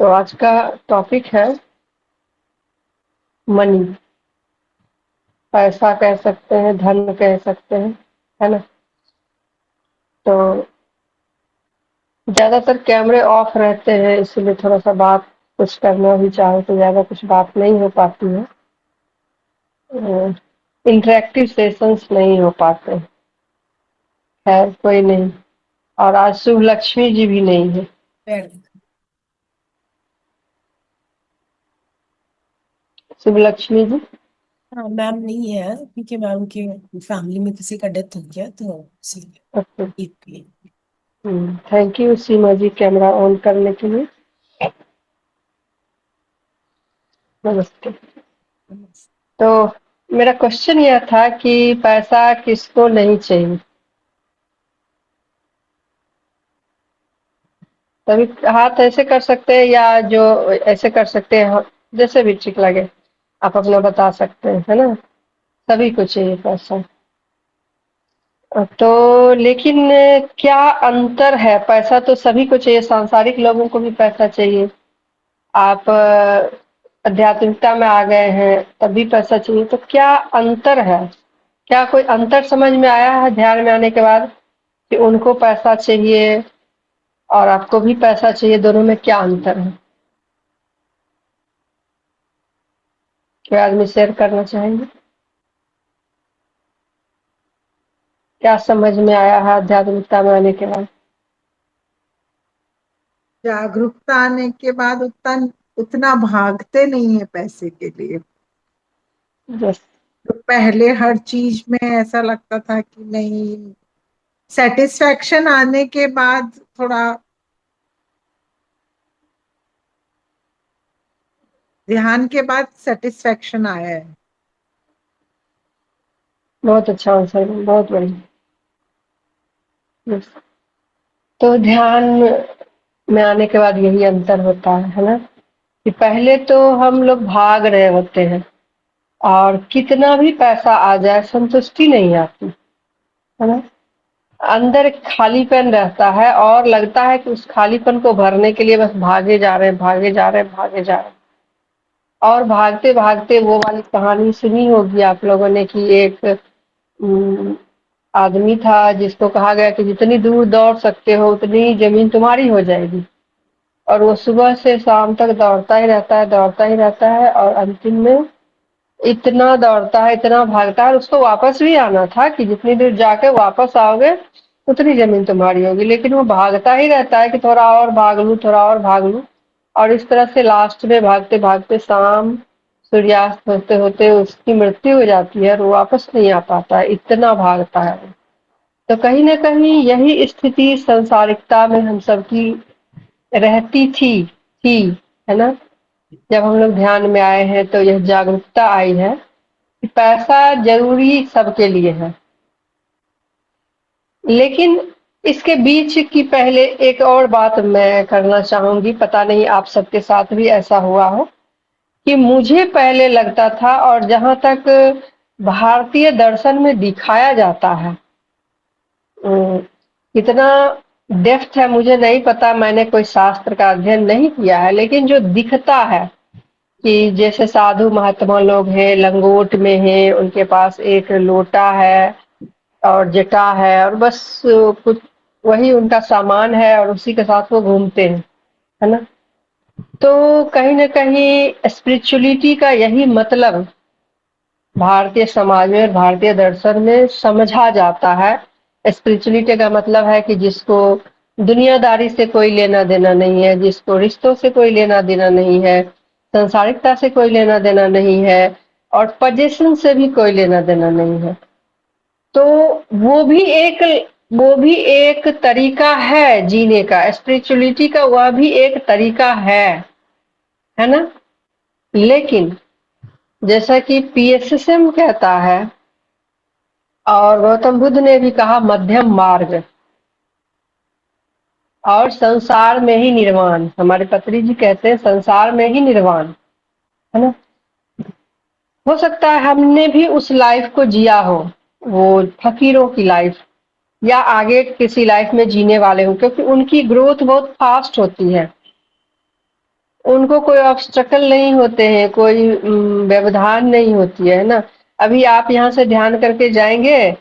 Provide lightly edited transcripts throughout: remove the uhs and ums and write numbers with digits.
तो आज का टॉपिक है मनी। पैसा कह सकते हैं, धन कह सकते हैं, है ना। तो ज्यादातर कैमरे ऑफ रहते हैं, इसलिए थोड़ा सा बात कुछ करना भी चाहो तो ज्यादा कुछ बात नहीं हो पाती है। इंटरेक्टिव सेशंस नहीं हो पाते। खैर कोई नहीं। और आज शुभ लक्ष्मी जी भी नहीं है। बैठ- शुभ लक्ष्मी जी। हाँ, मैम नहीं है क्योंकि मैम के फैमिली में किसी का डेथ हो गया तो इसीलिए ओके। ईद के लिए। Thank you Seema ji camera on करने के लिए। नमस्ते। तो मेरा क्वेश्चन यह था कि पैसा किसको नहीं चाहिए। तभी हाथ ऐसे कर सकते हैं या जो ऐसे कर सकते हैं, जैसे भी ठीक लगे आप अपना बता सकते हैं, है ना। सभी को चाहिए पैसा। तो लेकिन क्या अंतर है। पैसा तो सभी को चाहिए, सांसारिक लोगों को भी पैसा चाहिए। आप आध्यात्मिकता में आ गए हैं तब भी पैसा चाहिए, तो क्या अंतर है। क्या कोई अंतर समझ में आया है ध्यान में आने के बाद कि उनको पैसा चाहिए और आपको भी पैसा चाहिए, दोनों में क्या अंतर है। क्या आदमी शेयर करना चाहेंगे। क्या समझ में आया है आध्यात्मिकता में आने के बाद। जागरूकता आने के बाद उतना भागते नहीं है पैसे के लिए। यस। तो पहले हर चीज में ऐसा लगता था कि नहीं, सेटिस्फैक्शन आने के बाद थोड़ा ध्यान के बाद सेटिस्फैक्शन आया है। बहुत अच्छा आंसर, बहुत बढ़िया। यस। तो ध्यान में आने के बाद यही अंतर होता है ना, कि पहले तो हम लोग भाग रहे होते हैं और कितना भी पैसा आ जाए संतुष्टि नहीं आती, है ना। अंदर एक खालीपन रहता है और लगता है कि उस खालीपन को भरने के लिए बस भागे जा रहे हैं, भागे जा रहे हैं, भागे जा रहे हैं। और भागते भागते वो वाली कहानी सुनी होगी आप लोगों ने कि एक उम, आदमी था जिसको कहा गया कि जितनी दूर दौड़ सकते हो उतनी जमीन तुम्हारी हो जाएगी। और वो सुबह से शाम तक दौड़ता ही रहता है, दौड़ता ही रहता है, और अंतिम में इतना दौड़ता है, इतना भागता है, उसको वापस भी आना था कि जितनी दूर जाके वापस आओगे उतनी जमीन तुम्हारी होगी, लेकिन वो भागता ही रहता है कि थोड़ा और भाग लूं, थोड़ा और भाग लूं। और इस तरह से लास्ट में भागते भागते शाम सूर्यास्त होते होते उसकी मृत्यु हो जाती है और वो वापस नहीं आ पाता है, इतना भागता है वो। तो कहीं ना कहीं यही स्थिति संसारिकता में हम सबकी रहती थी, है ना। जब हम लोग ध्यान में आए हैं तो यह जागरूकता आई है कि पैसा जरूरी सबके लिए है। लेकिन इसके बीच की पहले एक और बात मैं करना चाहूंगी, पता नहीं आप सबके साथ भी ऐसा हुआ हो, कि मुझे पहले लगता था, और जहां तक भारतीय दर्शन में दिखाया जाता है, कितना डेप्थ है मुझे नहीं पता, मैंने कोई शास्त्र का अध्ययन नहीं किया है, लेकिन जो दिखता है कि जैसे साधु महात्मा लोग हैं, लंगोट में हैं, उनके पास एक लोटा है और जटा है, और बस कुछ वही उनका सामान है और उसी के साथ वो घूमते हैं, है ना। तो कहीं न कहीं स्पिरिचुअलिटी का यही मतलब भारतीय समाज में और भारतीय दर्शन में समझा जाता है। स्पिरिचुअलिटी का मतलब है कि जिसको दुनियादारी से कोई लेना देना नहीं है, जिसको रिश्तों से कोई लेना देना नहीं है, सांसारिकता से कोई लेना देना नहीं है, और पोजीशन से भी कोई लेना देना नहीं है। तो वो भी एक तरीका है जीने का, स्पिरिचुअलिटी का वह भी एक तरीका है ना। लेकिन जैसा कि पीएसएसएम कहता है और गौतम बुद्ध ने भी कहा, मध्यम मार्ग और संसार में ही निर्वाण। हमारे पत्री जी कहते हैं संसार में ही निर्वाण, है ना। हो सकता है हमने भी उस लाइफ को जिया हो, वो फकीरों की लाइफ, या आगे किसी लाइफ में जीने वाले हो, क्योंकि उनकी ग्रोथ बहुत फास्ट होती है। उनको कोई ऑब्स्टकल नहीं होते हैं, कोई व्यवधान नहीं होती है ना। अभी आप यहाँ से ध्यान करके जाएंगे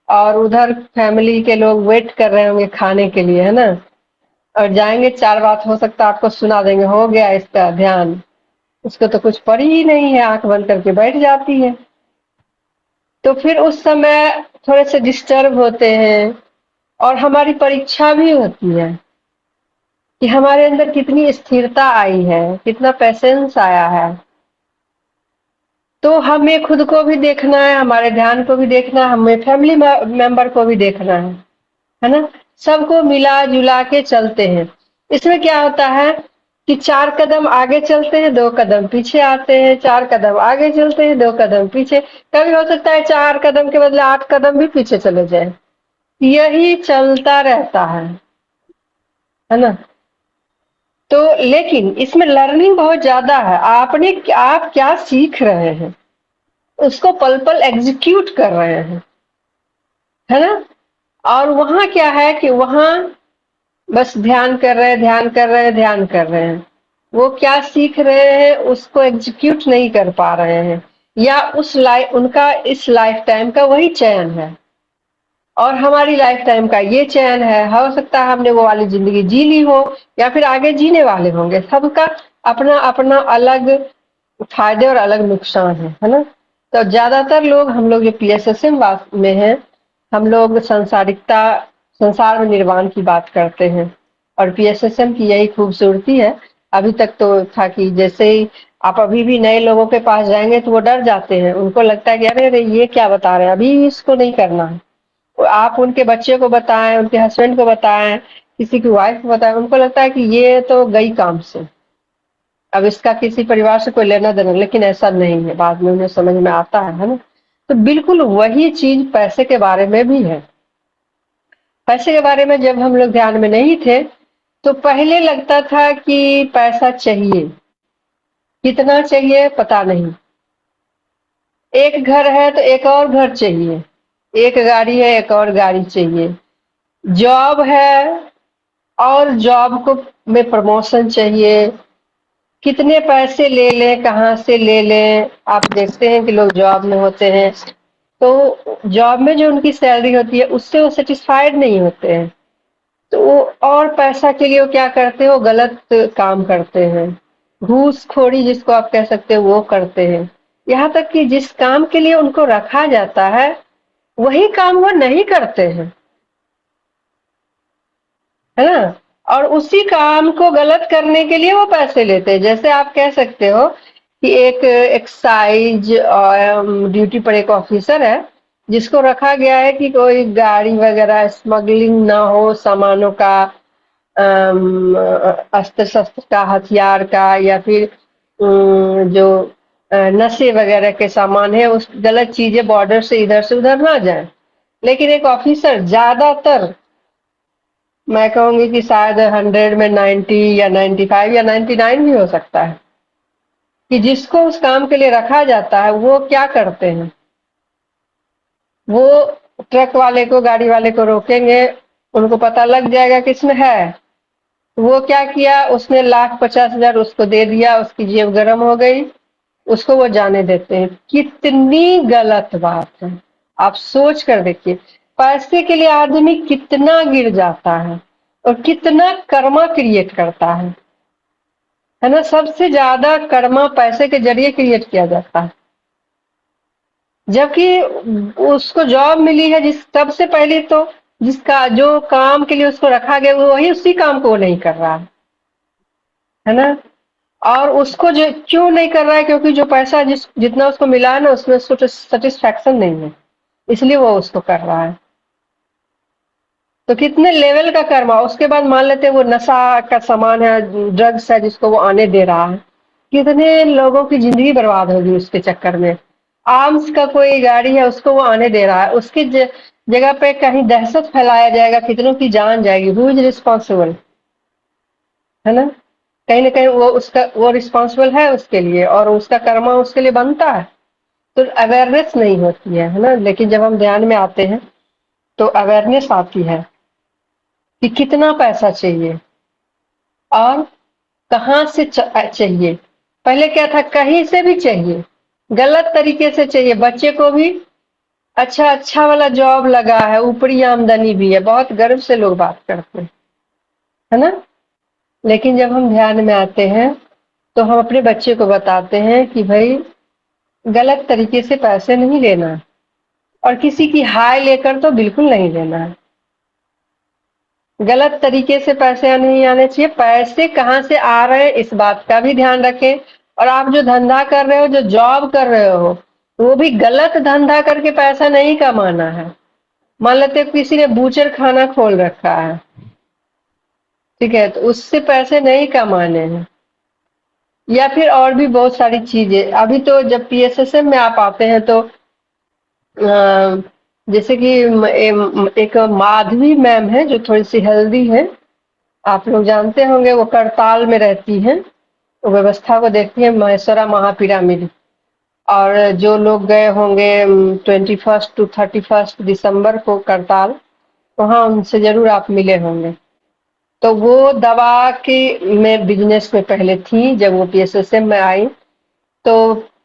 और उधर फैमिली के लोग वेट कर रहे होंगे खाने के लिए, है ना, और जाएंगे 4 बात हो सकता है आपको सुना देंगे, हो गया इसका ध्यान, उसको तो कुछ पड़ी ही नहीं है, आंख बंद करके बैठ जाती है। तो फिर उस समय थोड़े से डिस्टर्ब होते हैं, और हमारी परीक्षा भी होती है कि हमारे अंदर कितनी स्थिरता आई है, कितना पेशेंस आया है। तो हमें खुद को भी देखना है, हमारे ध्यान को भी देखना है, हमें फैमिली मेंबर को भी देखना है ना। सबको मिला जुला के चलते हैं। इसमें क्या होता है कि 4 कदम आगे चलते हैं, 2 कदम पीछे आते हैं, 4 कदम आगे चलते हैं, 2 कदम पीछे। कभी हो सकता है 4 कदम के बदले 8 कदम भी पीछे चले जाए। यही चलता रहता है ना। तो लेकिन इसमें लर्निंग बहुत ज्यादा है। आप क्या सीख रहे हैं, उसको पल पल एग्जीक्यूट कर रहे हैं, है ना। और वहां क्या है कि वहां बस ध्यान कर रहे हैं, ध्यान कर रहे हैं, ध्यान कर रहे हैं। वो क्या सीख रहे हैं उसको एग्जीक्यूट नहीं कर पा रहे हैं, या उनका इस लाइफ टाइम का वही चयन है, और हमारी लाइफ टाइम का ये चयन है। हो सकता है हमने वो वाली जिंदगी जी ली हो, या फिर आगे जीने वाले होंगे। सबका अपना अपना अलग फायदे और अलग नुकसान है ना। तो ज्यादातर लोग, हम लोग जो पीएसएसएम में हैं, हम लोग संसार में निर्वाण की बात करते हैं, और पीएसएसएम की यही खूबसूरती है। अभी तक तो था कि जैसे ही आप अभी भी नए लोगों के पास जाएंगे तो वो डर जाते हैं, उनको लगता है कि अरे अरे ये क्या बता रहे हैं, अभी इसको नहीं करना है। आप उनके बच्चे को बताएं, उनके हस्बैंड को बताएं, किसी की वाइफ को बताएं, उनको लगता है कि ये तो गई काम से, अब इसका किसी परिवार से कोई लेना देना। लेकिन ऐसा नहीं है, बाद में उन्हें समझ में आता है ना। तो बिल्कुल वही चीज पैसे के बारे में भी है। पैसे के बारे में जब हम लोग ध्यान में नहीं थे तो पहले लगता था कि पैसा चाहिए, कितना चाहिए पता नहीं। एक घर है तो एक और घर चाहिए, एक गाड़ी है एक और गाड़ी चाहिए, जॉब है और जॉब को में प्रमोशन चाहिए, कितने पैसे ले लें, कहाँ से ले लें। आप देखते हैं कि लोग जॉब में होते हैं तो जॉब में जो उनकी सैलरी होती है उससे वो सेटिस्फाइड नहीं होते हैं, तो वो और पैसा के लिए वो क्या करते हैं, वो गलत काम करते हैं, घूसखोरी जिसको आप कह सकते हो वो करते हैं। यहाँ तक कि जिस काम के लिए उनको रखा जाता है वही काम वो नहीं करते हैं, है ना। और उसी काम को गलत करने के लिए वो पैसे लेते हैं। जैसे आप कह सकते हो कि एक एक्साइज ड्यूटी पर एक ऑफिसर है जिसको रखा गया है कि कोई गाड़ी वगैरह स्मगलिंग ना हो, सामानों का, अस्त्र शस्त्र का, हथियार का, या फिर जो नशे वगैरह के सामान है, उस गलत चीजें बॉर्डर से इधर से उधर ना जाए। लेकिन एक ऑफिसर ज्यादातर, मैं कहूंगी कि शायद 100 में 90 या 95 या 99 भी हो सकता है, कि जिसको उस काम के लिए रखा जाता है वो क्या करते हैं, वो ट्रक वाले को, गाड़ी वाले को रोकेंगे, उनको पता लग जाएगा कि इसमें है। वो क्या किया, उसने 1,50,000 उसको दे दिया, उसकी जेब गर्म हो गई, उसको वो जाने देते हैं। कितनी गलत बात है, आप सोच कर देखिए। पैसे के लिए आदमी कितना गिर जाता है और कितना कर्मा क्रिएट करता है ना। सबसे ज्यादा कर्मा पैसे के जरिए क्रिएट किया जाता है, जबकि उसको जॉब मिली है जिस सबसे पहले तो जिसका जो काम के लिए उसको रखा गया वो वही उसी काम को वो नहीं कर रहा है ना। और उसको जो क्यों नहीं कर रहा है, क्योंकि जो पैसा जितना उसको मिला है ना उसमें उसको सेटिस्फैक्शन नहीं है, इसलिए वो उसको कर रहा है। तो कितने लेवल का कर्मा। उसके बाद मान लेते हैं वो नशा का सामान है, ड्रग्स है जिसको वो आने दे रहा है, कितने लोगों की जिंदगी बर्बाद होगी उसके चक्कर में। आर्म्स का कोई गाड़ी है उसको वो आने दे रहा है, उसकी जगह पे कहीं दहशत फैलाया जाएगा, कितनों की जान जाएगी। हु इज रिस्पॉन्सिबल, है ना। कहीं ना कहीं वो रिस्पॉन्सिबल है उसके लिए, और उसका कर्मा उसके लिए बनता है। तो अवेयरनेस नहीं होती है ना। लेकिन जब हम ध्यान में आते हैं तो अवेयरनेस आती है कि कितना पैसा चाहिए, और कहाँ से चाहिए। पहले क्या था, कहीं से भी चाहिए, गलत तरीके से चाहिए। बच्चे को भी अच्छा वाला जॉब लगा है, ऊपरी आमदनी भी है, बहुत गर्व से लोग बात करते हैं, है ना। लेकिन जब हम ध्यान में आते हैं तो हम अपने बच्चे को बताते हैं कि भाई गलत तरीके से पैसे नहीं लेना है, और किसी की हाय लेकर तो बिल्कुल नहीं लेना है। गलत तरीके से पैसे नहीं आने चाहिए। पैसे कहाँ से आ रहे हैं इस बात का भी ध्यान रखें। और आप जो धंधा कर रहे हो, जो जॉब कर रहे हो, वो भी गलत धंधा करके पैसा नहीं कमाना है। मान लेते हो किसी ने बूचर खाना खोल रखा है, ठीक है, तो उससे पैसे नहीं कमाने हैं। या फिर और भी बहुत सारी चीजें। अभी तो जब पीएसएसएम में आप आते हैं तो जैसे कि एक माधवी मैम है जो थोड़ी सी हेल्दी है, आप लोग जानते होंगे, वो करताल में रहती हैं, तो व्यवस्था को देखती है, महेश्वरा महापिरामिड। और जो लोग गए होंगे 21 टू 31 दिसंबर को करताल, वहाँ उनसे जरूर आप मिले होंगे। तो वो दवा की में बिजनेस में पहले थी, जब वो पीएसएसएम में आई तो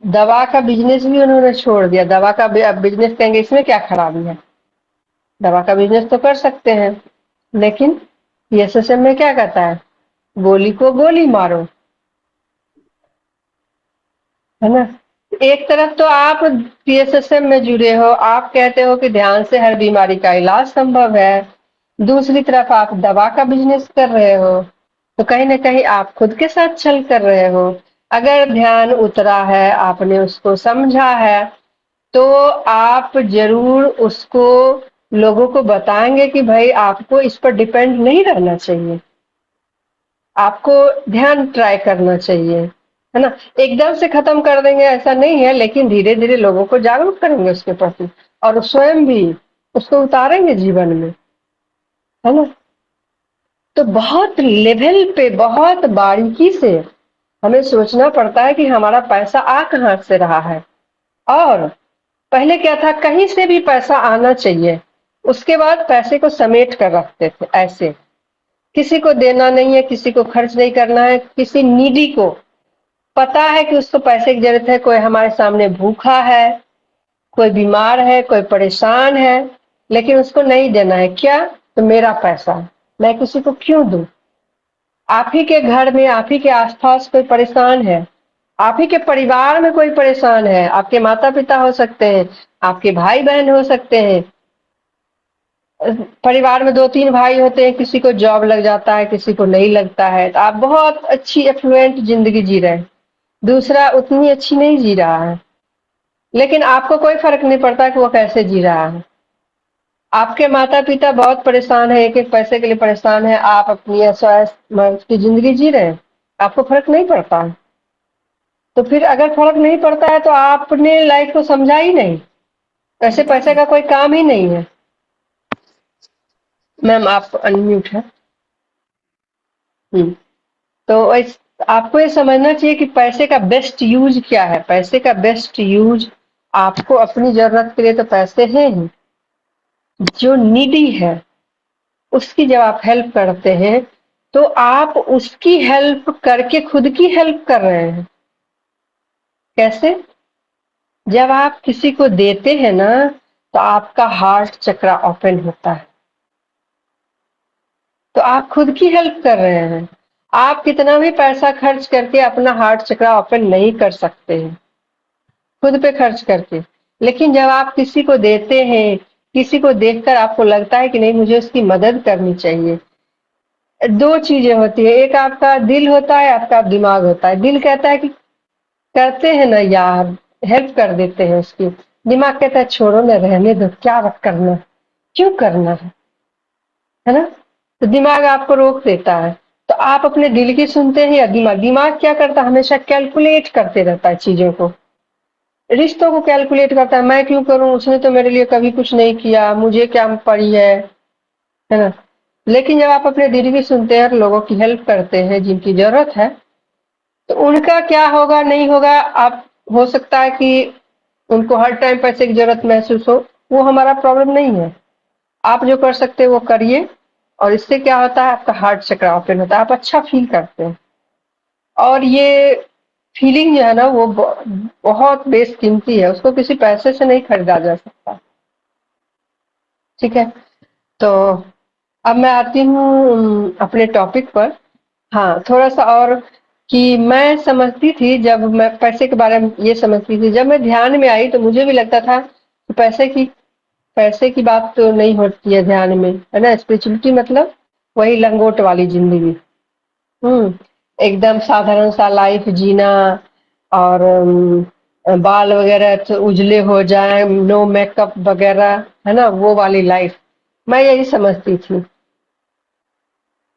दवा का बिजनेस भी उन्होंने छोड़ दिया। दवा का बिजनेस कहेंगे इसमें क्या खराबी है, दवा का बिजनेस तो कर सकते हैं। लेकिन पीएसएसएम में क्या कहता है, गोली को गोली मारो, है ना। एक तरफ तो आप पीएसएसएम में जुड़े हो, आप कहते हो कि ध्यान से हर बीमारी का इलाज संभव है, दूसरी तरफ आप दवा का बिजनेस कर रहे हो, तो कहीं ना कहीं आप खुद के साथ छल कर रहे हो। अगर ध्यान उतरा है, आपने उसको समझा है, तो आप जरूर उसको लोगों को बताएंगे कि भाई आपको इस पर डिपेंड नहीं रहना चाहिए, आपको ध्यान ट्राई करना चाहिए, है ना। एकदम से खत्म कर देंगे ऐसा नहीं है, लेकिन धीरे धीरे लोगों को जागरूक करेंगे उसके प्रति, और स्वयं भी उसको उतारेंगे जीवन में, है ना। तो बहुत लेवल पे, बहुत बारीकी से हमें सोचना पड़ता है कि हमारा पैसा आ कहाँ से रहा है। और पहले क्या था, कहीं से भी पैसा आना चाहिए, उसके बाद पैसे को समेट कर रखते थे ऐसे, किसी को देना नहीं है, किसी को खर्च नहीं करना है। किसी नीडी को पता है कि उसको पैसे की जरूरत है, कोई हमारे सामने भूखा है, कोई बीमार है, कोई परेशान है, लेकिन उसको नहीं देना है। क्या, तो मेरा पैसा मैं किसी को क्यों दूं। आप ही के घर में, आप ही के आसपास कोई परेशान है, आप ही के परिवार में कोई परेशान है, आपके माता पिता हो सकते हैं, आपके भाई बहन हो सकते हैं, परिवार में 2-3 भाई होते हैं, किसी को जॉब लग जाता है, किसी को नहीं लगता है, तो आप बहुत अच्छी एफ्लुएंट जिंदगी जी रहे हैं, दूसरा उतनी अच्छी नहीं जी रहा है, लेकिन आपको कोई फर्क नहीं पड़ता कि वो कैसे जी रहा है। आपके माता पिता बहुत परेशान है, एक एक पैसे के लिए परेशान है, आप अपनी ऐश की जिंदगी जी रहे हैं, आपको फर्क नहीं पड़ता है। तो फिर अगर फर्क नहीं पड़ता है तो आपने लाइफ को समझा ही नहीं, ऐसे पैसे का कोई काम ही नहीं है। मैम आप अनम्यूट है। तो आपको ये समझना चाहिए कि पैसे का बेस्ट यूज क्या है। पैसे का बेस्ट यूज आपको अपनी जरूरत के लिए तो पैसे हैं ही, जो नीडी है उसकी जब आप हेल्प करते हैं तो आप उसकी हेल्प करके खुद की हेल्प कर रहे हैं। कैसे, जब आप किसी को देते हैं ना तो आपका हार्ट चक्रा ओपन होता है, तो आप खुद की हेल्प कर रहे हैं। आप कितना भी पैसा खर्च करके अपना हार्ट चक्रा ओपन नहीं कर सकते हैं खुद पे खर्च करके, लेकिन जब आप किसी को देते हैं, किसी को देखकर आपको लगता है कि नहीं मुझे उसकी मदद करनी चाहिए। 2 चीजें होती है, एक आपका दिल होता है, आपका दिमाग होता है। दिल कहता है कि करते हैं ना यार, हेल्प कर देते हैं उसकी। दिमाग कहता है छोड़ो ना, रहने दो, क्या करना, क्यों करना है ना। तो दिमाग आपको रोक देता है। तो आप अपने दिल की सुनते हैं या दिमाग क्या करता है, हमेशा कैलकुलेट करते रहता है चीजों को, रिश्तों को कैलकुलेट करता है। मैं क्यों करूं, उसने तो मेरे लिए कभी कुछ नहीं किया, मुझे क्या पड़ी है ना। लेकिन जब आप अपने दिल की सुनते हैं और लोगों की हेल्प करते हैं जिनकी जरूरत है, तो उनका क्या होगा नहीं होगा, आप हो सकता है कि उनको हर टाइम पैसे की जरूरत महसूस हो, वो हमारा प्रॉब्लम नहीं है। आप जो कर सकते हैं वो करिए, और इससे क्या होता है, आपका हार्ट चक्र ओपन होता है, आप अच्छा फील करते हैं। और ये फीलिंग जो है ना वो बहुत बेशकीमती है, उसको किसी पैसे से नहीं खरीदा जा सकता। ठीक है, तो अब मैं आती हूँ अपने टॉपिक पर। हाँ, थोड़ा सा और कि मैं समझती थी, जब मैं पैसे के बारे में ये समझती थी, जब मैं ध्यान में आई तो मुझे भी लगता था कि पैसे की बात तो नहीं होती है ध्यान में, है ना। स्पिरिचुअलिटी मतलब वही लंगोट वाली जिंदगी, एकदम साधारण सा लाइफ जीना, और बाल वगैरह तो उजले हो जाए, नो मेकअप वगैरह, है ना, वो वाली लाइफ मैं यही समझती थी।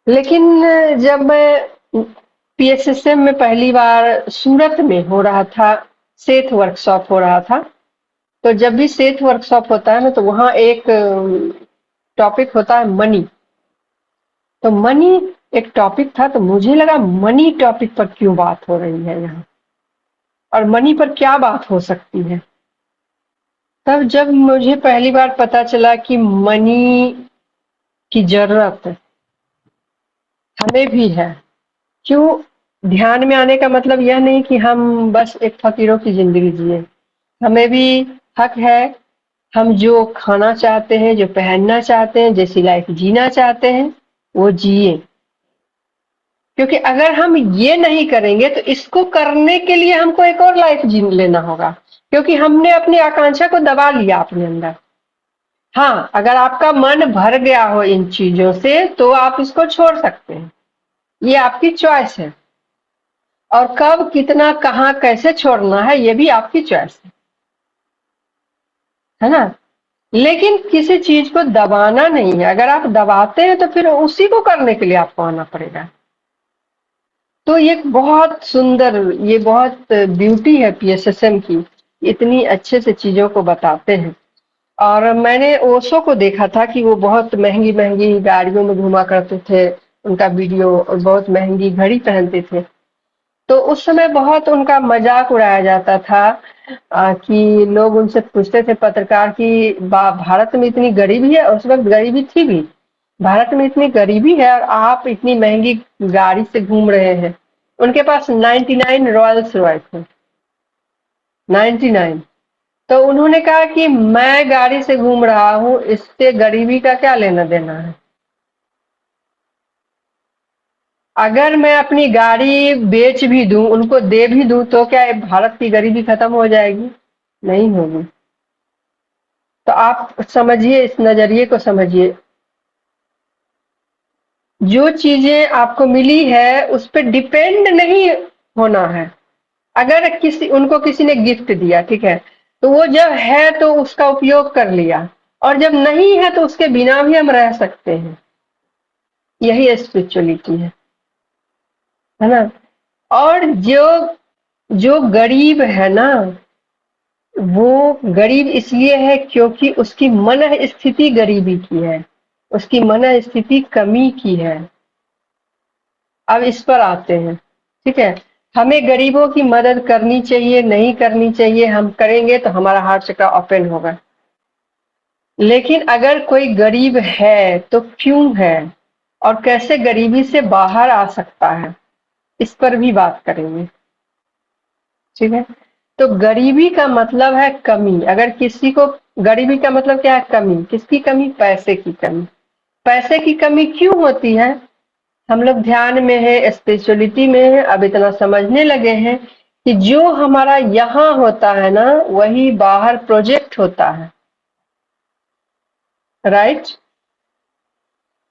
लेकिन जब मैं पीएसएसएम में पहली बार सूरत में हो रहा था, सेठ वर्कशॉप हो रहा था, तो जब भी सेठ वर्कशॉप होता है ना तो वहाँ एक टॉपिक होता है मनी। तो मनी एक टॉपिक था, तो मुझे लगा मनी टॉपिक पर क्यों बात हो रही है यहाँ, और मनी पर क्या बात हो सकती है। तब जब मुझे पहली बार पता चला कि मनी की जरूरत हमें भी है। क्यों? ध्यान में आने का मतलब यह नहीं कि हम बस एक फकीरों की जिंदगी जिए, हमें भी हक है, हम जो खाना चाहते हैं, जो पहनना चाहते हैं, जैसी लाइफ जीना चाहते हैं वो जिए। क्योंकि अगर हम ये नहीं करेंगे तो इसको करने के लिए हमको एक और लाइफ जी लेना होगा, क्योंकि हमने अपनी आकांक्षा को दबा लिया अपने अंदर। हाँ, अगर आपका मन भर गया हो इन चीजों से तो आप इसको छोड़ सकते हैं, ये आपकी चॉइस है। और कब, कितना, कहाँ, कैसे छोड़ना है ये भी आपकी चॉइस है ना। लेकिन किसी चीज को दबाना नहीं है, अगर आप दबाते हैं तो फिर उसी को करने के लिए आपको आना पड़ेगा। तो ये बहुत सुंदर, ये बहुत ब्यूटी है पीएसएसएम की, इतनी अच्छे से चीजों को बताते हैं। और मैंने ओशो को देखा था कि वो बहुत महंगी महंगी गाड़ियों में घुमा करते थे, उनका वीडियो, और बहुत महंगी घड़ी पहनते थे। तो उस समय बहुत उनका मजाक उड़ाया जाता था, कि लोग उनसे पूछते थे, पत्रकार, कि भारत में इतनी गरीबी है, उस वक्त गरीबी थी भी, भारत में इतनी गरीबी है और आप इतनी महंगी गाड़ी से घूम रहे हैं। उनके पास 99 रॉयल्स रॉयस थे, 99। तो उन्होंने कहा कि मैं गाड़ी से घूम रहा हूँ, इससे गरीबी का क्या लेना देना है। अगर मैं अपनी गाड़ी बेच भी दूं, उनको दे भी दूं, तो क्या भारत की गरीबी खत्म हो जाएगी? नहीं होगी। तो आप समझिए, इस नजरिए को समझिए। जो चीजें आपको मिली है उस पर डिपेंड नहीं होना है। अगर उनको किसी ने गिफ्ट दिया, ठीक है, तो वो जब है तो उसका उपयोग कर लिया, और जब नहीं है तो उसके बिना भी हम रह सकते हैं। यही स्पिरिचुअलिटी है ना। और जो जो गरीब है ना, वो गरीब इसलिए है क्योंकि उसकी मन स्थिति गरीबी की है, उसकी मन स्थिति कमी की है। अब इस पर आते हैं, ठीक है। हमें गरीबों की मदद करनी चाहिए, नहीं करनी चाहिए, हम करेंगे तो हमारा हार्ट चक्र ओपन होगा। लेकिन अगर कोई गरीब है तो क्यों है, और कैसे गरीबी से बाहर आ सकता है, इस पर भी बात करेंगे, ठीक है। तो गरीबी का मतलब है कमी। अगर किसी को, गरीबी का मतलब क्या है? कमी। किसकी कमी? पैसे की कमी। पैसे की कमी क्यों होती है? हम लोग ध्यान में है, स्पिरिचुअलिटी में है, अब इतना समझने लगे हैं कि जो हमारा यहाँ होता है ना, वही बाहर प्रोजेक्ट होता है, राइट।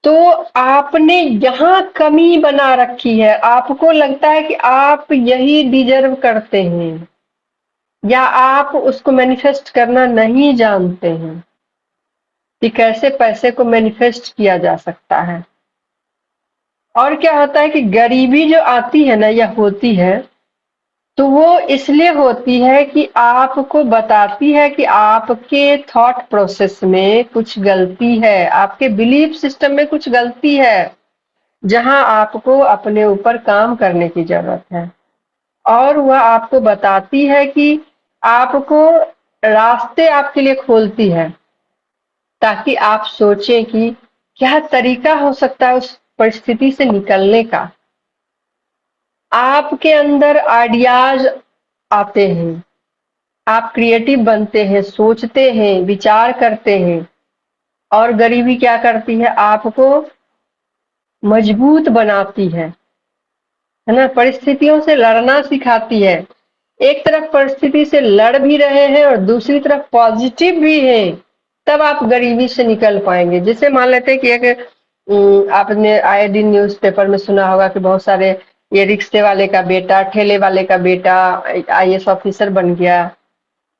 तो आपने यहाँ कमी बना रखी है, आपको लगता है कि आप यही डिजर्व करते हैं, या आप उसको मैनिफेस्ट करना नहीं जानते हैं कि कैसे पैसे को मैनिफेस्ट किया जा सकता है। और क्या होता है कि गरीबी जो आती है ना, या होती है, तो वो इसलिए होती है कि आपको बताती है कि आपके थॉट प्रोसेस में कुछ गलती है, आपके बिलीफ सिस्टम में कुछ गलती है, जहां आपको अपने ऊपर काम करने की जरूरत है। और वह आपको बताती है कि आपको रास्ते आपके लिए खोलती है, ताकि आप सोचें कि क्या तरीका हो सकता है उस परिस्थिति से निकलने का। आपके अंदर आइडियाज आते हैं, आप क्रिएटिव बनते हैं, सोचते हैं, विचार करते हैं। और गरीबी क्या करती है, आपको मजबूत बनाती है ना, परिस्थितियों से लड़ना सिखाती है। एक तरफ परिस्थिति से लड़ भी रहे हैं और दूसरी तरफ पॉजिटिव भी है, तब आप गरीबी से निकल पाएंगे। जैसे मान लेते हैं कि एक आपने आए दिन न्यूज़पेपर में सुना होगा कि बहुत सारे ये रिक्शे वाले का बेटा, ठेले वाले का बेटा आईएएस ऑफिसर बन गया।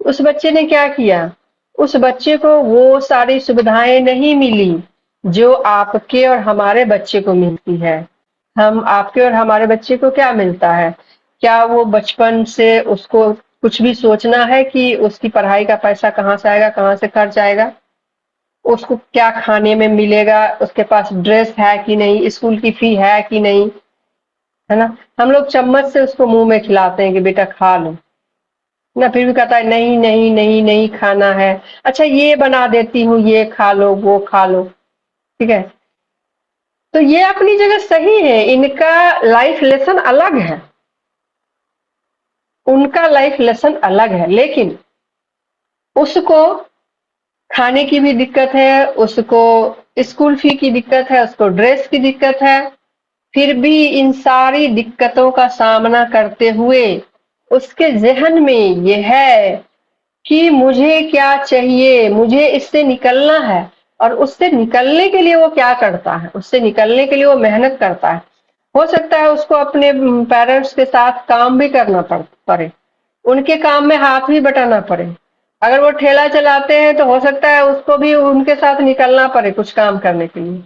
उस बच्चे ने क्या किया, उस बच्चे को वो सारी सुविधाएं नहीं मिली जो आपके और हमारे बच्चे को मिलती है। हम आपके और हमारे बच्चे को क्या मिलता है, क्या वो बचपन से उसको कुछ भी सोचना है कि उसकी पढ़ाई का पैसा कहाँ से आएगा, कहाँ से खर्च आएगा, उसको क्या खाने में मिलेगा, उसके पास ड्रेस है कि नहीं, स्कूल की फी है कि नहीं, है ना। हम लोग चम्मच से उसको मुंह में खिलाते हैं कि बेटा खा लो ना, फिर भी कहता है नहीं नहीं नहीं नहीं खाना है। अच्छा ये बना देती हूँ, ये खा लो, वो खा लो, ठीक है। तो ये अपनी जगह सही है, इनका लाइफ लेसन अलग है, उनका लाइफ लेसन अलग है, लेकिन उसको खाने की भी दिक्कत है, उसको स्कूल फी की दिक्कत है, उसको ड्रेस की दिक्कत है। फिर भी इन सारी दिक्कतों का सामना करते हुए उसके ज़हन में ये है कि मुझे क्या चाहिए, मुझे इससे निकलना है। और उससे निकलने के लिए वो क्या करता है, उससे निकलने के लिए वो मेहनत करता है। हो सकता है उसको अपने पेरेंट्स के साथ काम भी करना पड़े, उनके काम में हाथ भी बटाना पड़े। अगर वो ठेला चलाते हैं तो हो सकता है उसको भी उनके साथ निकलना पड़े कुछ काम करने के लिए।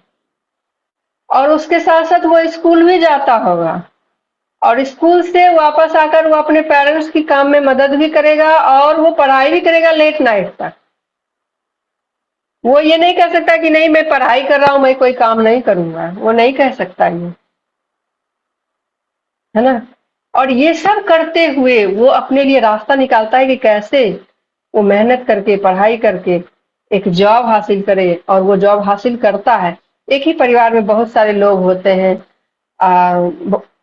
और उसके साथ साथ वो स्कूल भी जाता होगा, और स्कूल से वापस आकर वो अपने पेरेंट्स की काम में मदद भी करेगा और वो पढ़ाई भी करेगा लेट नाइट तक। वो ये नहीं कह सकता कि नहीं मैं पढ़ाई कर रहा हूं, मैं कोई काम नहीं करूंगा, वो नहीं कह सकता ये, है ना। और ये सब करते हुए वो अपने लिए रास्ता निकालता है कि कैसे वो मेहनत करके, पढ़ाई करके एक जॉब हासिल करे, और वो जॉब हासिल करता है। एक ही परिवार में बहुत सारे लोग होते हैं,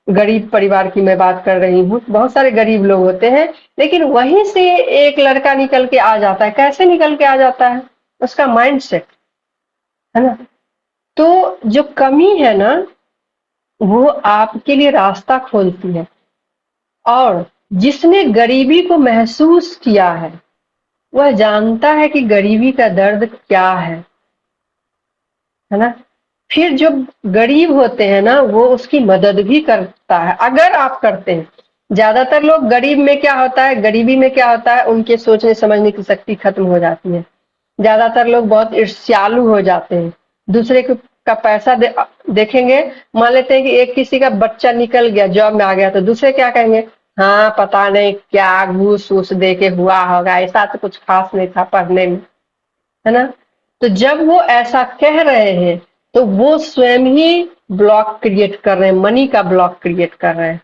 गरीब परिवार की मैं बात कर रही हूँ, बहुत सारे गरीब लोग होते हैं, लेकिन वहीं से एक लड़का निकल के आ जाता है। कैसे निकल के आ जाता है, उसका माइंड सेट, है ना। तो जो कमी है ना, वो आपके लिए रास्ता खोलती है। और जिसने गरीबी को महसूस किया है वह जानता है कि गरीबी का दर्द क्या है ना। फिर जो गरीब होते हैं ना, वो उसकी मदद भी करता है अगर आप करते हैं। ज्यादातर लोग गरीब में क्या होता है, गरीबी में क्या होता है, उनके सोचने समझने की शक्ति खत्म हो जाती है। ज्यादातर लोग बहुत ईर्ष्यालु हो जाते हैं, दूसरे का पैसा देखेंगे। मान लेते हैं कि एक किसी का बच्चा निकल गया, जॉब में आ गया, तो दूसरे क्या कहेंगे, हाँ पता नहीं क्या घूस वूस दे के हुआ होगा, ऐसा तो कुछ खास नहीं था पढ़ने में, है ना। तो जब वो ऐसा कह रहे हैं तो वो स्वयं ही ब्लॉक क्रिएट कर रहे हैं, मनी का ब्लॉक क्रिएट कर रहे हैं,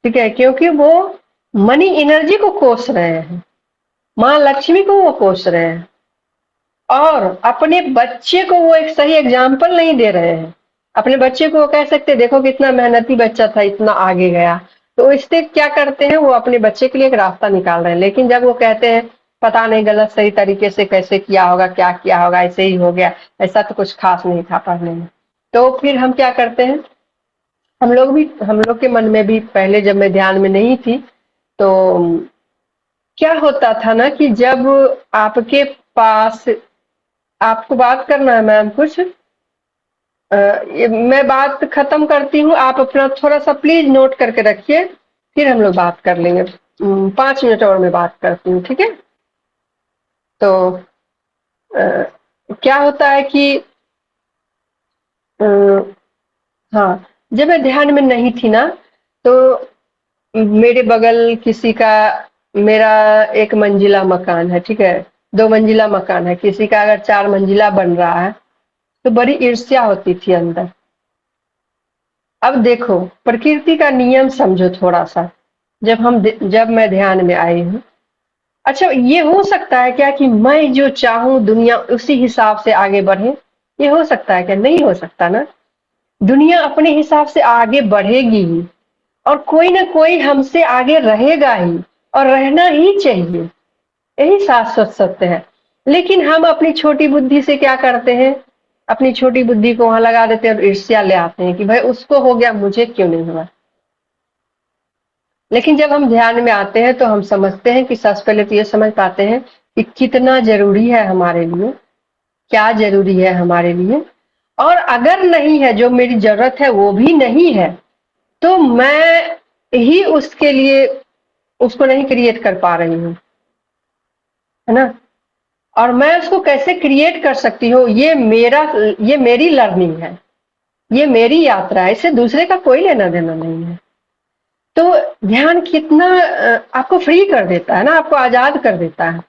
ठीक है। क्योंकि वो मनी एनर्जी को कोस रहे हैं, माँ लक्ष्मी को वो कोस रहे हैं, और अपने बच्चे को वो एक सही एग्जाम्पल नहीं दे रहे हैं। अपने बच्चे को वो कह सकते देखो कितना मेहनती बच्चा था, इतना आगे गया। तो इससे क्या करते हैं, वो अपने बच्चे के लिए एक रास्ता निकाल रहे हैं। लेकिन जब वो कहते हैं पता नहीं गलत सही तरीके से कैसे किया होगा, क्या किया होगा, ऐसे ही हो गया, ऐसा तो कुछ खास नहीं था पढ़ने में, तो फिर हम क्या करते हैं, हम लोग के मन में भी पहले जब मैं ध्यान में नहीं थी तो क्या होता था ना कि जब आपके पास, आपको बात करना है मैम कुछ, मैं बात खत्म करती हूँ, आप अपना थोड़ा सा प्लीज नोट करके रखिए, फिर हम लोग बात कर लेंगे। 5 मिनट और मैं बात करती हूँ, ठीक है। तो क्या होता है कि अ, हाँ, जब मैं ध्यान में नहीं थी ना, तो मेरे बगल किसी का, मेरा 1 मंजिला मकान है, ठीक है, 2 मंजिला मकान है, किसी का अगर 4 मंजिला बन रहा है तो बड़ी ईर्ष्या होती थी अंदर। अब देखो प्रकृति का नियम समझो थोड़ा सा, जब मैं ध्यान में आई हूँ। अच्छा ये हो सकता है क्या कि मैं जो चाहूं दुनिया उसी हिसाब से आगे बढ़े, ये हो सकता है क्या, नहीं हो सकता ना। दुनिया अपने हिसाब से आगे बढ़ेगी ही, और कोई ना कोई हमसे आगे रहेगा ही, और रहना ही चाहिए। यही शाश्वत सत्य है। लेकिन हम अपनी छोटी बुद्धि से क्या करते हैं, अपनी छोटी बुद्धि को वहां लगा देते हैं और ईर्ष्या ले आते हैं कि भाई उसको हो गया, मुझे क्यों नहीं हुआ। लेकिन जब हम ध्यान में आते हैं तो हम समझते हैं कि सबसे पहले तो ये समझ पाते हैं कि कितना जरूरी है हमारे लिए, क्या जरूरी है हमारे लिए, और अगर नहीं है, जो मेरी जरूरत है वो भी नहीं है, तो मैं ही उसके लिए उसको नहीं क्रिएट कर पा रही हूँ, है ना। और मैं उसको कैसे क्रिएट कर सकती हूँ, ये मेरी लर्निंग है, ये मेरी यात्रा है, इससे दूसरे का कोई लेना देना नहीं है। तो ध्यान कितना आपको फ्री कर देता है ना, आपको आजाद कर देता है।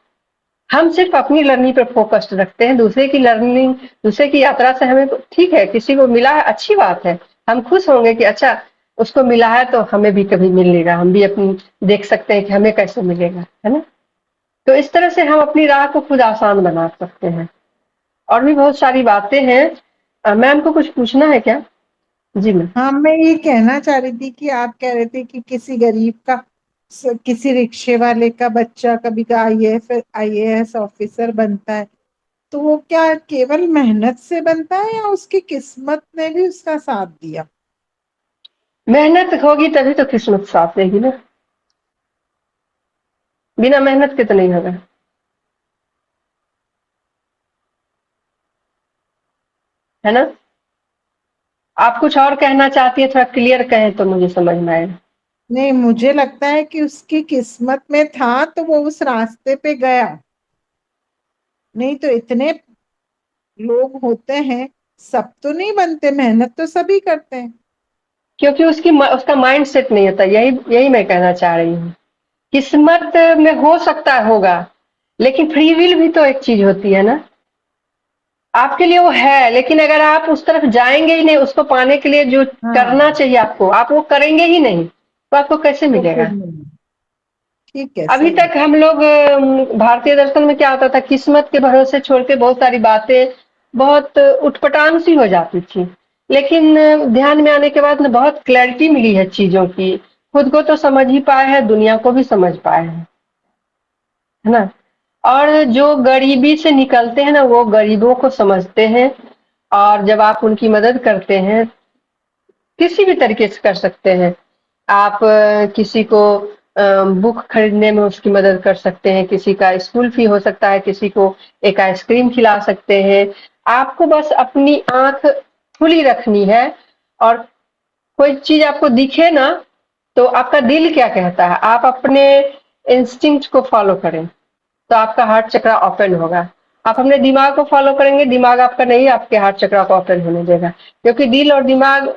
हम सिर्फ अपनी लर्निंग पर फोकस्ड रखते हैं, दूसरे की लर्निंग, दूसरे की यात्रा से हमें ठीक है, किसी को मिला है अच्छी बात है, हम खुश होंगे कि अच्छा उसको मिला है तो हमें भी कभी मिलेगा, हम भी अपनी देख सकते हैं कि हमें कैसे मिलेगा, है ना। तो इस तरह से हम अपनी राह को खुद आसान बना सकते हैं। और भी बहुत सारी बातें हैं। मैम को कुछ पूछना है क्या? जी मैम। हाँ, मैं ये कहना चाह रही थी कि आप कह रहे थे कि किसी गरीब का, किसी रिक्शे वाले का बच्चा कभी का आईएएस ऑफिसर बनता है, तो वो क्या केवल मेहनत से बनता है या उसकी किस्मत ने भी उसका साथ दिया? मेहनत होगी तभी तो किस्मत साथ देगी ना, बिना मेहनत के तो नहीं होगा, है ना। आप कुछ और कहना चाहती है, थोड़ा क्लियर कहें तो मुझे समझ में आएगा। नहीं, मुझे लगता है कि उसकी किस्मत में था तो वो उस रास्ते पे गया, नहीं तो इतने लोग होते हैं, सब तो नहीं बनते, मेहनत तो सभी करते हैं। क्योंकि उसका माइंड सेट नहीं होता, यही यही मैं कहना चाह रही हूँ। किस्मत में हो सकता है होगा, लेकिन फ्री विल भी तो एक चीज होती है ना। आपके लिए वो है, लेकिन अगर आप उस तरफ जाएंगे ही नहीं, उसको पाने के लिए जो करना हाँ, चाहिए आपको, आप वो करेंगे ही नहीं, तो आपको कैसे तो फिर मिलेगा। नहीं। ठीक है, अभी सही। तक हम लोग भारतीय दर्शन में क्या होता था, किस्मत के भरोसे छोड़ के बहुत सारी बातें बहुत उटपटांग सी हो जाती थी। लेकिन ध्यान में आने के बाद ना बहुत क्लैरिटी मिली है चीजों की, खुद को तो समझ ही पाए हैं, दुनिया को भी समझ पाए हैं, है ना। और जो गरीबी से निकलते हैं ना, वो गरीबों को समझते हैं, और जब आप उनकी मदद करते हैं, किसी भी तरीके से कर सकते हैं आप। किसी को बुक खरीदने में उसकी मदद कर सकते हैं, किसी का स्कूल फी हो सकता है, किसी को एक आइसक्रीम खिला सकते हैं। आपको बस अपनी आंख खुली रखनी है, और कोई चीज आपको दिखे ना, तो आपका दिल क्या कहता है, आप अपने इंस्टिंक्ट को फॉलो करें, तो आपका हार्ट चक्र ओपन होगा। आप अपने दिमाग को फॉलो करेंगे, दिमाग आपका नहीं आपके हार्ट चक्र को ओपन होने देगा, क्योंकि दिल और दिमाग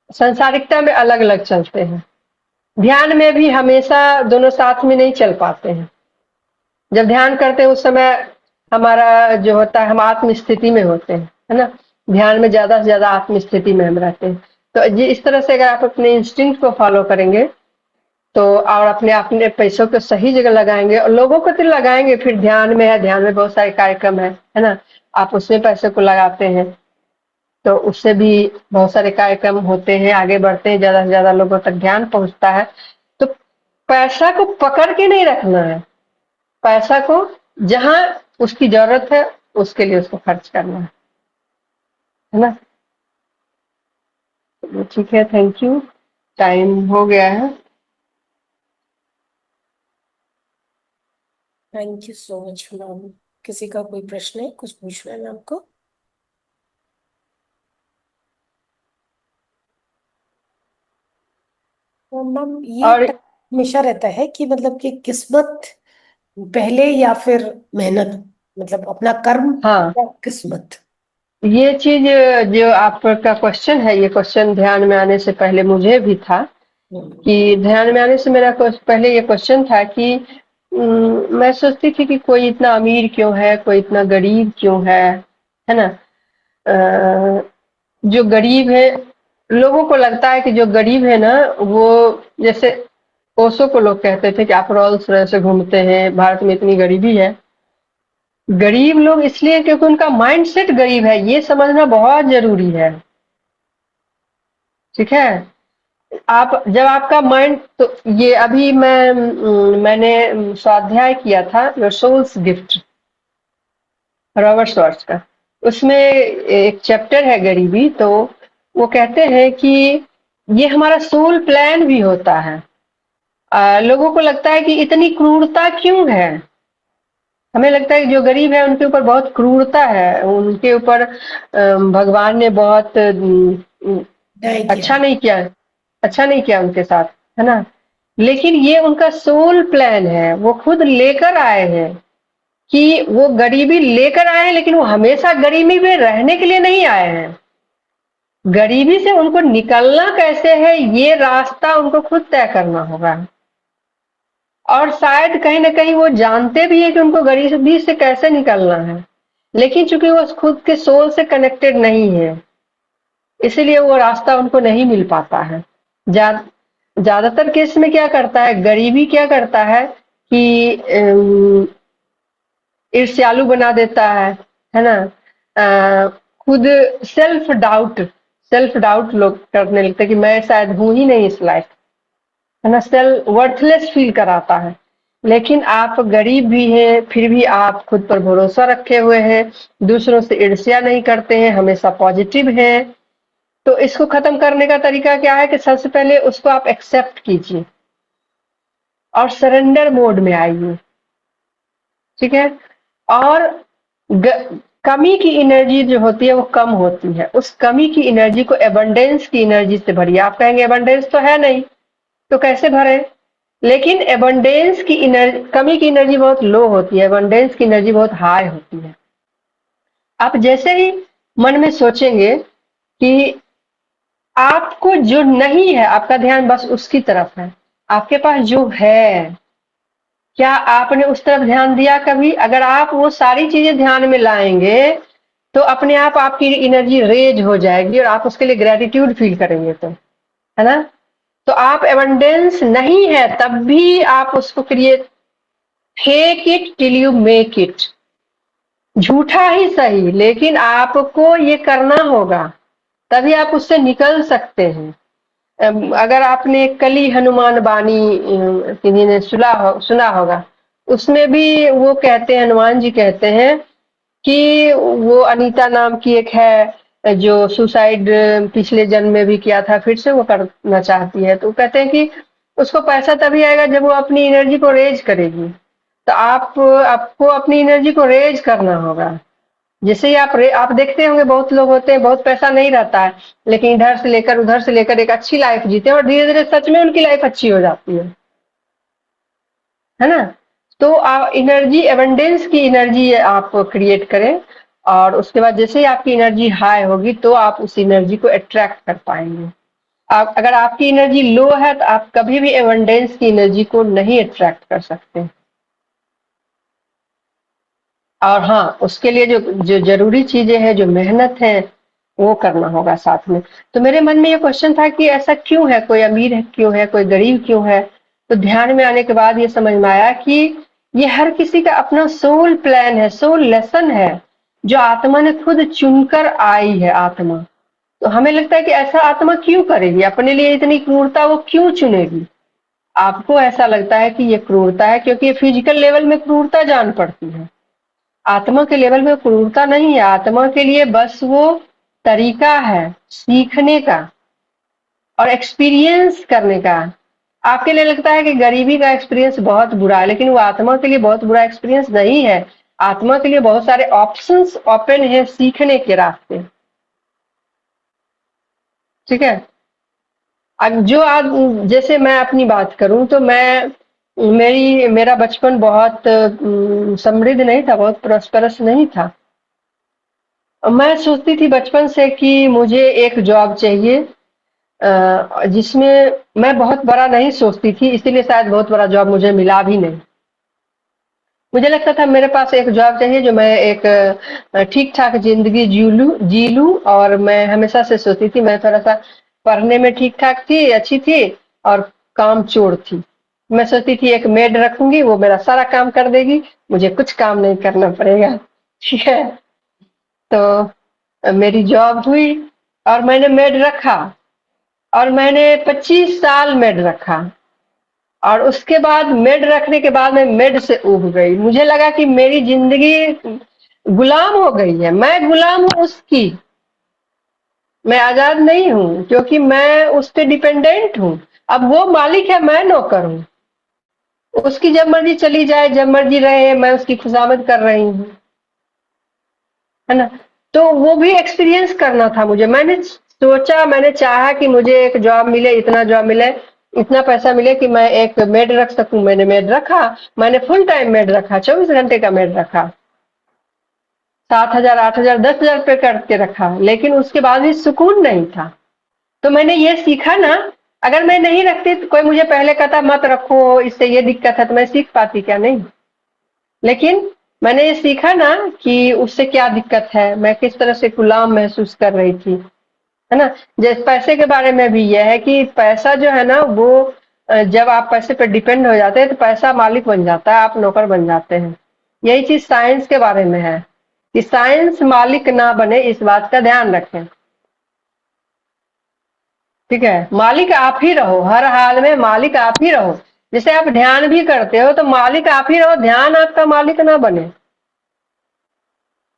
संसारिकता में अलग अलग चलते हैं। ध्यान में भी हमेशा दोनों साथ में नहीं चल पाते हैं। जब ध्यान करते हैं उस समय हमारा जो होता है, हम आत्म स्थिति में होते हैं, है ना। ध्यान में ज्यादा से ज्यादा आत्म स्थिति में हम रहते हैं। तो ये इस तरह से अगर आप अपने इंस्टिंक्ट को फॉलो करेंगे, तो और अपने अपने पैसों को सही जगह लगाएंगे, और लोगों को तो लगाएंगे, फिर ध्यान में है, ध्यान में बहुत सारे कार्यक्रम है ना, आप उसमें पैसे को लगाते हैं, तो उससे भी बहुत सारे कार्यक्रम होते हैं, आगे बढ़ते हैं, ज्यादा से ज्यादा लोगों तक ज्ञान पहुंचता है। तो पैसा को पकड़ के नहीं रखना है, पैसा को जहां उसकी जरूरत है उसके लिए उसको खर्च करना है ना। तो ठीक है, थैंक यू, टाइम हो गया है। Thank you so much ma'am. किसी का कोई प्रश्न है, कुछ पूछना है मैम को? तो मैम ये और हमेशा रहता है कि मतलब कि किस्मत पहले या फिर मेहनत, मतलब अपना कर्म हाँ, या किस्मत? ये चीज जो आपका क्वेश्चन है, ये क्वेश्चन ध्यान में आने से पहले मुझे भी था, हम्म, कि ध्यान में आने से मेरा पहले ये क्वेश्चन था कि मैं सोचती थी कि कोई इतना अमीर क्यों है, कोई इतना गरीब क्यों है ना। जो गरीब है, लोगों को लगता है कि जो गरीब है ना, वो जैसे ओशो को लोग कहते थे कि आप रोल्स रॉयस से घूमते हैं, भारत में इतनी गरीबी है। गरीब लोग इसलिए क्योंकि उनका माइंड सेट गरीब है, ये समझना बहुत जरूरी है। ठीक है। आप जब आपका माइंड, तो ये अभी मैंने स्वाध्याय किया था your soul's gift, Robert Schwartz का। उसमें एक चैप्टर है गरीबी, तो वो कहते हैं कि ये हमारा सोल प्लान भी होता है। लोगों को लगता है कि इतनी क्रूरता क्यों है, हमें लगता है कि जो गरीब है उनके ऊपर बहुत क्रूरता है, उनके ऊपर भगवान ने बहुत न्याय किया अच्छा है। नहीं किया, अच्छा नहीं किया उनके साथ, है ना। लेकिन ये उनका सोल प्लान है, वो खुद लेकर आए हैं कि वो गरीबी लेकर आए हैं, लेकिन वो हमेशा गरीबी में रहने के लिए नहीं आए हैं। गरीबी से उनको निकलना कैसे है, ये रास्ता उनको खुद तय करना होगा। और शायद कहीं ना कहीं वो जानते भी है कि उनको गरीबी से कैसे निकलना है, लेकिन चूंकि वो खुद के सोल से कनेक्टेड नहीं है, इसीलिए वो रास्ता उनको नहीं मिल पाता है। ज्यादातर केस में क्या करता है, गरीबी क्या करता है कि ईर्ष्यालु बना देता है ना। खुद सेल्फ डाउट लोग करने लगते हैं कि मैं शायद हूं ही नहीं इस लायक, है ना। सेल्फ वर्थलेस फील कराता है। लेकिन आप गरीब भी हैं, फिर भी आप खुद पर भरोसा रखे हुए हैं, दूसरों से ईर्ष्या नहीं करते हैं, हमेशा पॉजिटिव हैं। तो इसको खत्म करने का तरीका क्या है कि सबसे पहले उसको आप एक्सेप्ट कीजिए और सरेंडर मोड में आइए, ठीक है। और कमी की एनर्जी जो होती है वो कम होती है, उस कमी की एनर्जी को एबंडेंस की एनर्जी से भरिए। आप कहेंगे एबंडेंस तो है नहीं, तो कैसे भरे। लेकिन एबंडेंस की एनर्जी, कमी की एनर्जी बहुत लो होती है, एबंडेंस की एनर्जी बहुत हाई होती है। आप जैसे ही मन में सोचेंगे कि आपको जो नहीं है, आपका ध्यान बस उसकी तरफ है, आपके पास जो है, क्या आपने उस तरफ ध्यान दिया कभी। अगर आप वो सारी चीजें ध्यान में लाएंगे तो अपने आप आपकी एनर्जी रेज हो जाएगी और आप उसके लिए ग्रेटिट्यूड फील करेंगे, तो है ना। तो आप एबंडेंस नहीं है तब भी आप उसको create, fake it till you make it, झूठा ही सही, लेकिन आपको ये करना होगा, तभी आप उससे निकल सकते हैं। अगर आपने कली हनुमान बानी किन्हीं ने सुना होगा, उसमें भी वो कहते हैं, हनुमान जी कहते हैं कि वो अनीता नाम की एक है जो सुसाइड पिछले जन्म में भी किया था, फिर से वो करना चाहती है। तो कहते हैं कि उसको पैसा तभी आएगा जब वो अपनी एनर्जी को रेज करेगी। तो आपको अपनी एनर्जी को रेज करना होगा। जैसे ही आप देखते होंगे बहुत लोग होते हैं, बहुत पैसा नहीं रहता है, लेकिन इधर से लेकर उधर से लेकर एक अच्छी लाइफ जीते हैं और धीरे धीरे सच में उनकी लाइफ अच्छी हो जाती है ना। तो आप एनर्जी, एबंडेंस की एनर्जी आप क्रिएट करें, और उसके बाद जैसे ही आपकी एनर्जी हाई होगी तो आप उस एनर्जी को अट्रैक्ट कर पाएंगे। अगर आपकी एनर्जी लो है तो आप कभी भी एबंडेंस की एनर्जी को नहीं अट्रैक्ट कर सकते। और हाँ, उसके लिए जो जो जरूरी चीजें हैं, जो मेहनत है, वो करना होगा साथ में। तो मेरे मन में ये क्वेश्चन था कि ऐसा क्यों है, कोई अमीर है क्यों है, कोई गरीब क्यों है। तो ध्यान में आने के बाद ये समझ में आया कि ये हर किसी का अपना सोल प्लान है, सोल लेसन है, जो आत्मा ने खुद चुनकर आई है आत्मा। तो हमें लगता है कि ऐसा आत्मा क्यों करेगी, अपने लिए इतनी क्रूरता वो क्यों चुनेगी। आपको ऐसा लगता है कि ये क्रूरता है क्योंकि ये फिजिकल लेवल में क्रूरता जान पड़ती है, आत्मा के लेवल में क्रूरता नहीं है। आत्मा के लिए बस वो तरीका है सीखने का और एक्सपीरियंस करने का। आपके लिए लगता है कि गरीबी का एक्सपीरियंस बहुत बुरा है, लेकिन वो आत्मा के लिए बहुत बुरा एक्सपीरियंस नहीं है। आत्मा के लिए बहुत सारे ऑप्शंस ओपन है सीखने के रास्ते, ठीक है। अब जो आज, जैसे मैं अपनी बात करूं तो मेरा बचपन बहुत समृद्ध नहीं था, बहुत प्रॉस्परस नहीं था। मैं सोचती थी बचपन से कि मुझे एक जॉब चाहिए, जिसमें मैं बहुत बड़ा नहीं सोचती थी, इसीलिए शायद बहुत बड़ा जॉब मुझे मिला भी नहीं। मुझे लगता था मेरे पास एक जॉब चाहिए जो मैं एक ठीक ठाक जिंदगी जी लूं। और मैं हमेशा से सोचती थी, मैं थोड़ा सा पढ़ने में ठीक ठाक थी, अच्छी थी, और काम चोर थी। मैं सोचती थी एक मेड रखूंगी, वो मेरा सारा काम कर देगी, मुझे कुछ काम नहीं करना पड़ेगा, ठीक है। तो मेरी जॉब हुई और मैंने मेड रखा, और मैंने 25 साल मेड रखा। और उसके बाद मेड रखने के बाद मैं मेड से उब गई। मुझे लगा कि मेरी जिंदगी गुलाम हो गई है, मैं गुलाम हूँ उसकी, मैं आजाद नहीं हूँ, क्योंकि मैं उस पे डिपेंडेंट हूँ। अब वो मालिक है, मैं नौकर हूँ। उसकी जब मर्जी चली जाए, जब मर्जी रहे, मैं उसकी खुशामद कर रही हूँ, है ना। तो वो भी एक्सपीरियंस करना था मुझे। मैंने सोचा, मैंने चाहा कि मुझे एक जॉब मिले, इतना जॉब मिले, इतना पैसा मिले कि मैं एक मेड रख सकूं। मैंने मेड रखा, मैंने फुल टाइम मेड रखा, 24 घंटे का मेड रखा, 7,000, 8,000, 10,000 रुपये करके रखा, लेकिन उसके बाद भी सुकून नहीं था। तो मैंने ये सीखा ना, अगर मैं नहीं रखती तो कोई मुझे पहले कहता मत रखो, इससे ये दिक्कत है, तो मैं सीख पाती क्या? नहीं। लेकिन मैंने ये सीखा ना कि उससे क्या दिक्कत है, मैं किस तरह से गुलाम महसूस कर रही थी, है ना। जैसे पैसे के बारे में भी यह है कि पैसा जो है ना वो जब आप पैसे पर डिपेंड हो जाते हैं तो पैसा मालिक बन जाता है, आप नौकर बन जाते हैं। यही चीज साइंस के बारे में है कि साइंस मालिक ना बने, इस बात का ध्यान रखें। ठीक है, मालिक आप ही रहो, हर हाल में मालिक आप ही रहो। जैसे आप ध्यान भी करते हो तो मालिक आप ही रहो, ध्यान आपका मालिक ना बने।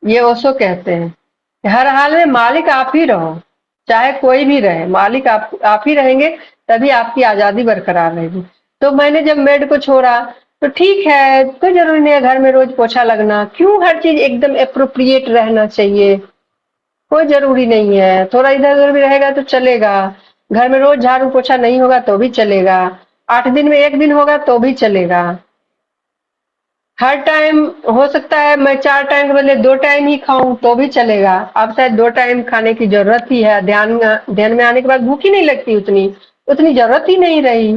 ये ओशो कहते हैं कि हर हाल में मालिक आप ही रहो, चाहे कोई भी रहे, मालिक आप ही रहेंगे, तभी आपकी आजादी बरकरार रहेगी। तो मैंने जब मेड को छोड़ा तो ठीक है, कोई जरूरी नहीं है घर में रोज पोछा लगना, क्यों हर चीज एकदम अप्रोप्रिएट रहना चाहिए, कोई जरूरी नहीं है। थोड़ा इधर उधर भी रहेगा तो चलेगा, घर में रोज झाड़ू पोछा नहीं होगा तो भी चलेगा, 8 दिन में 1 दिन होगा तो भी चलेगा। हर टाइम हो सकता है मैं 4 टाइम के बदले 2 टाइम ही खाऊं तो भी चलेगा। अब शायद 2 टाइम खाने की जरूरत ही है, ध्यान में आने के बाद भूख ही नहीं लगती, उतनी उतनी जरूरत ही नहीं रही,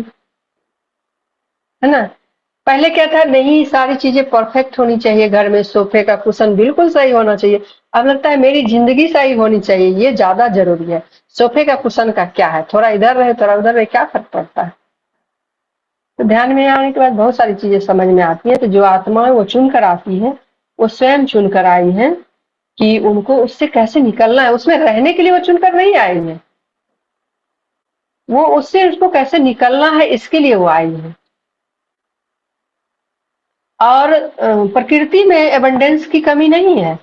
है ना। पहले क्या था, नहीं सारी चीजें परफेक्ट होनी चाहिए, घर में सोफे का कुशन बिल्कुल सही होना चाहिए। अब लगता है मेरी जिंदगी सही होनी चाहिए, ये ज्यादा जरूरी है। सोफे का कुशन का क्या है, थोड़ा इधर रहे थोड़ा उधर रहे, क्या फर्क पड़ता है। तो ध्यान में आने के बाद बहुत सारी चीजें समझ में आती है। तो जो आत्मा है वो चुन कर आती है, वो स्वयं चुन कर आई है कि उनको उससे कैसे निकलना है। उसमें रहने के लिए वो चुनकर नहीं आई है, वो उससे उसको कैसे निकलना है इसके लिए वो आई है। और प्रकृति में एबंडेंस की कमी नहीं है।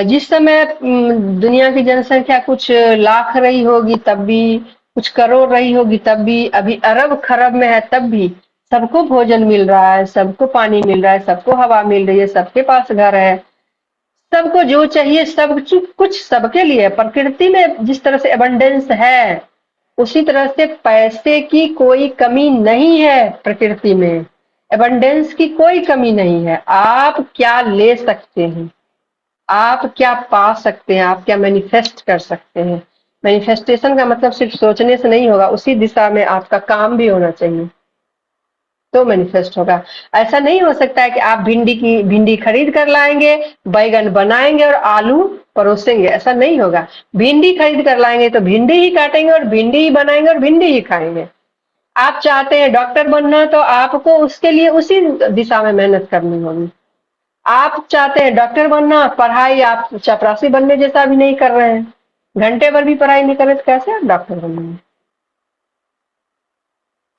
जिस समय दुनिया की जनसंख्या कुछ लाख रही होगी तब भी, कुछ करोड़ रही होगी तब भी, अभी अरब खरब में है तब भी सबको भोजन मिल रहा है, सबको पानी मिल रहा है, सबको हवा मिल रही है, सबके पास घर है, सबको जो चाहिए सब कुछ सबके लिए। प्रकृति में जिस तरह से एबंडेंस है, उसी तरह से पैसे की कोई कमी नहीं है। प्रकृति में एबंडेंस की कोई कमी नहीं है। आप क्या ले सकते हैं, आप क्या पा सकते हैं, आप क्या मैनिफेस्ट कर सकते हैं। मैनिफेस्टेशन का मतलब सिर्फ सोचने से नहीं होगा, उसी दिशा में आपका काम भी होना चाहिए तो मैनिफेस्ट होगा। ऐसा नहीं हो सकता है कि आप भिंडी खरीद कर लाएंगे, बैगन बनाएंगे और आलू परोसेंगे, ऐसा नहीं होगा। भिंडी खरीद कर लाएंगे तो भिंडी ही काटेंगे और भिंडी ही बनाएंगे और भिंडी ही खाएंगे। आप चाहते हैं डॉक्टर बनना तो आपको उसके लिए उसी दिशा में मेहनत करनी होगी। आप चाहते हैं डॉक्टर बनना, पढ़ाई आप चपरासी बनने जैसा भी नहीं कर रहे हैं, घंटे भर भी पढ़ाई नहीं कर रहे तो कैसे आप डॉक्टर बनेंगे।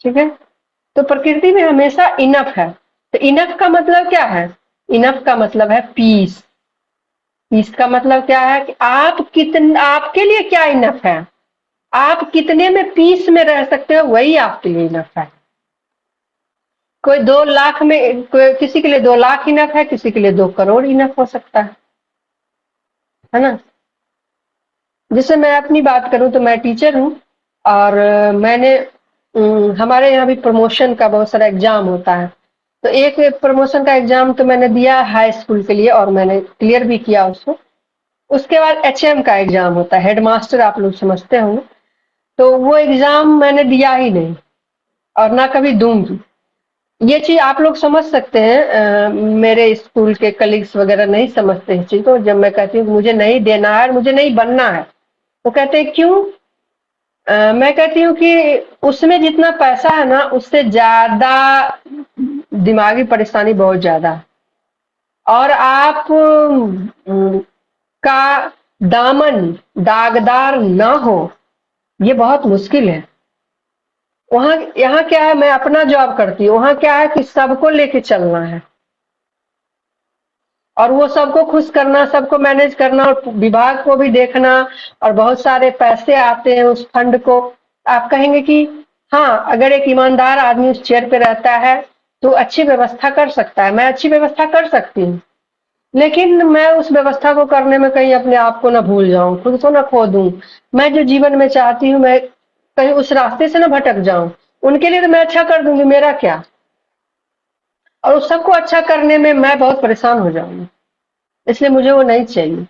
ठीक है, तो प्रकृति में हमेशा इनफ है। तो इनफ का मतलब क्या है, इनफ का मतलब है पीस। पीस का मतलब क्या है कि आपके लिए क्या इनफ है, आप कितने में पीस में रह सकते हो, वही आपके लिए इनफ है। कोई 2 लाख में, किसी के लिए 2 लाख इनफ है, किसी के लिए 2 करोड़ इनफ हो सकता है ना। जैसे मैं अपनी बात करूं तो मैं टीचर हूं और मैंने हमारे यहाँ भी प्रमोशन का बहुत सारा एग्जाम होता है। तो एक प्रमोशन का एग्जाम तो मैंने दिया हाई स्कूल के लिए और मैंने क्लियर भी किया उसको। उसके बाद एचएम का एग्जाम होता है, हेडमास्टर आप लोग समझते होंगे। तो वो एग्जाम मैंने दिया ही नहीं और ना कभी दूंगी। ये चीज आप लोग समझ सकते हैं, मेरे स्कूल के कलीग्स वगैरह नहीं समझते इस चीज को। जब मैं कहती हूँ मुझे नहीं देना है और मुझे नहीं बनना है, वो कहते हैं क्यों। मैं कहती हूँ कि उसमें जितना पैसा है ना उससे ज्यादा दिमागी परेशानी बहुत ज्यादा है। और आप का दामन दागदार ना हो ये बहुत मुश्किल है। वहां यहाँ क्या है, मैं अपना जॉब करती हूँ, वहां क्या है कि सबको लेके चलना है और वो सबको खुश करना, सबको मैनेज करना और विभाग को भी देखना, और बहुत सारे पैसे आते हैं उस फंड को। आप कहेंगे कि हाँ, अगर एक ईमानदार आदमी उस चेयर पे रहता है तो अच्छी व्यवस्था कर सकता है। मैं अच्छी व्यवस्था कर सकती हूँ, लेकिन मैं उस व्यवस्था को करने में कहीं अपने आप को ना भूल जाऊं, खुद को ना खो दूं। मैं जो जीवन में चाहती हूँ, मैं कहीं उस रास्ते से ना भटक जाऊं। उनके लिए तो मैं अच्छा कर दूंगी, मेरा क्या, और उस सबको अच्छा करने में मैं बहुत परेशान हो जाऊंगी। इसलिए मुझे वो नहीं चाहिए,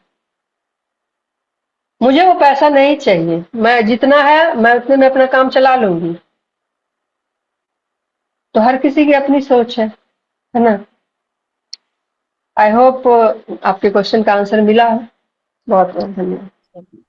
मुझे वो पैसा नहीं चाहिए। मैं जितना है मैं उतने में अपना काम चला लूंगी। तो हर किसी की अपनी सोच है ना। आई होप आपके क्वेश्चन का आंसर मिला है। बहुत बहुत धन्यवाद।